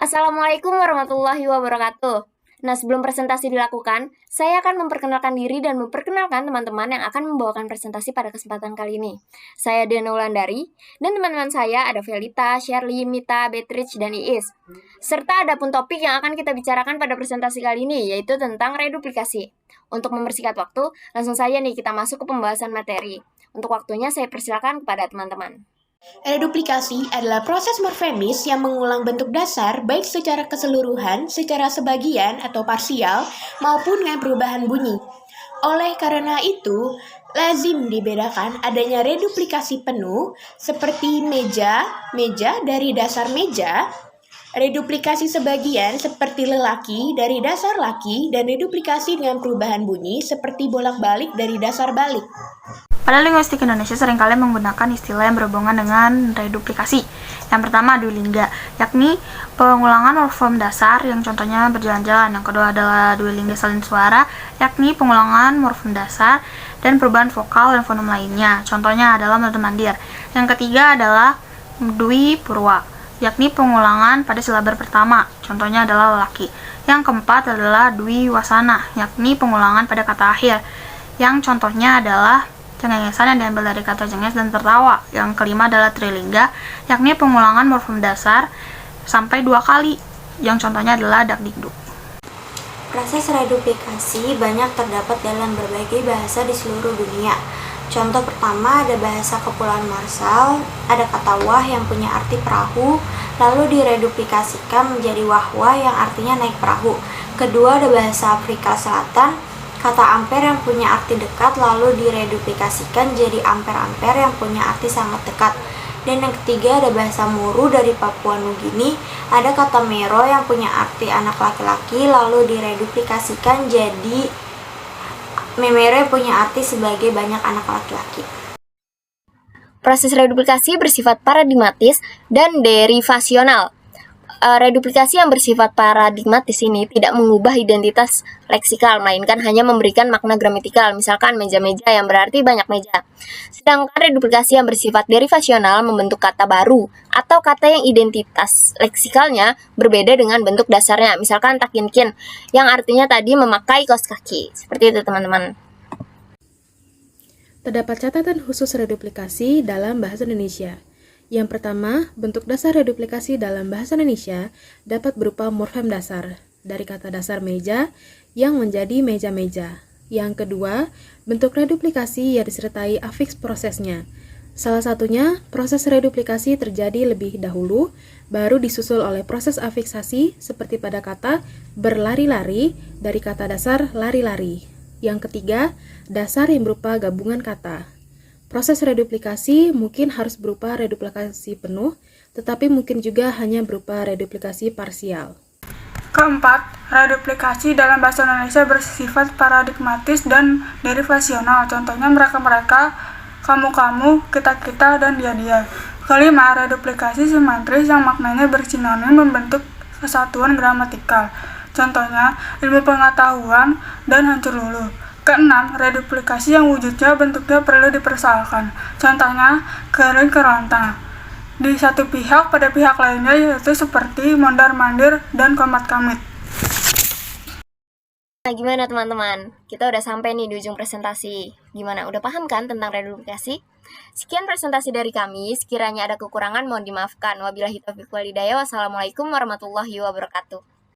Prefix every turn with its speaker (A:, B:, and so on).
A: Assalamualaikum warahmatullahi wabarakatuh. Nah, sebelum presentasi dilakukan, saya akan memperkenalkan diri dan memperkenalkan teman-teman yang akan membawakan presentasi pada kesempatan kali ini. Saya Diana Wulandari, dan teman-teman saya ada Velita, Shirley, Mita, Beatrice, dan Iis. Serta ada pun topik yang akan kita bicarakan pada presentasi kali ini, yaitu tentang reduplikasi. Untuk mempersingkat waktu, langsung saja nih kita masuk ke pembahasan materi. Untuk waktunya saya persilakan kepada teman-teman.
B: Reduplikasi adalah proses morfemis yang mengulang bentuk dasar baik secara keseluruhan, secara sebagian atau parsial, maupun dengan perubahan bunyi. Oleh karena itu, lazim dibedakan adanya reduplikasi penuh seperti meja dari dasar meja, reduplikasi sebagian seperti lelaki dari dasar laki, dan reduplikasi dengan perubahan bunyi seperti bolak-balik dari dasar balik.
C: Pada linguistik Indonesia seringkali menggunakan istilah yang berhubungan dengan reduplikasi. Yang pertama, duilingga, yakni pengulangan morfem dasar yang contohnya berjalan-jalan. Yang kedua adalah duilingga salin suara, yakni pengulangan morfem dasar dan perubahan vokal dan fonem lainnya. Contohnya adalah mandir. Yang ketiga adalah dwi purwa, yakni pengulangan pada silabar pertama. Contohnya adalah lelaki. Yang keempat adalah dwi wasana, yakni pengulangan pada kata akhir. Yang contohnya adalah cengengesan yang diambil dari kata cengenges dan tertawa. Yang kelima adalah trilingga, yakni pengulangan morfem dasar sampai 2 kali. Yang contohnya adalah dakdikduk.
D: Proses reduplikasi banyak terdapat dalam berbagai bahasa di seluruh dunia. Contoh pertama ada bahasa Kepulauan Marshall, ada kata wah yang punya arti perahu, lalu direduplikasikan menjadi wahwah yang artinya naik perahu. Kedua ada bahasa Afrika Selatan, kata ampere yang punya arti dekat lalu direduplikasikan jadi ampere-ampere yang punya arti sangat dekat. Dan yang ketiga ada bahasa Muru dari Papua Nugini, ada kata mero yang punya arti anak laki-laki lalu direduplikasikan jadi memero yang punya arti sebagai banyak anak laki-laki.
A: Proses reduplikasi bersifat paradigmatis dan derivasional. Reduplikasi yang bersifat paradigmatis ini tidak mengubah identitas leksikal, melainkan hanya memberikan makna gramatikal, misalkan meja-meja yang berarti banyak meja. Sedangkan reduplikasi yang bersifat derivasional membentuk kata baru, atau kata yang identitas leksikalnya berbeda dengan bentuk dasarnya, misalkan takinkin, yang artinya tadi memakai kaos kaki. Seperti itu teman-teman.
E: Terdapat catatan khusus reduplikasi dalam bahasa Indonesia. Yang pertama, bentuk dasar reduplikasi dalam bahasa Indonesia dapat berupa morfem dasar, dari kata dasar meja yang menjadi meja-meja. Yang kedua, bentuk reduplikasi yang disertai afiks prosesnya. Salah satunya, proses reduplikasi terjadi lebih dahulu, baru disusul oleh proses afiksasi seperti pada kata berlari-lari dari kata dasar lari-lari. Yang ketiga, dasar yang berupa gabungan kata. Proses reduplikasi mungkin harus berupa reduplikasi penuh, tetapi mungkin juga hanya berupa reduplikasi parsial.
C: Keempat, reduplikasi dalam bahasa Indonesia bersifat paradigmatis dan derivasional. Contohnya mereka-mereka, kamu-kamu, kita-kita, dan dia-dia. Kelima, reduplikasi simetris yang maknanya bersinonim membentuk kesatuan gramatikal. Contohnya, ilmu pengetahuan dan hancur luluh. Keenam, reduplikasi yang wujudnya bentuknya perlu dipersoalkan. Contohnya, kering kerontang. Di satu pihak pada pihak lainnya yaitu seperti mondar-mandir dan komat-kamit.
A: Nah, gimana teman-teman? Kita udah sampai nih di ujung presentasi. Gimana? Udah paham kan tentang reduplikasi? Sekian presentasi dari kami. Sekiranya ada kekurangan mohon dimaafkan. Wabillahi taufiq wal hidayah. Wassalamualaikum warahmatullahi wabarakatuh.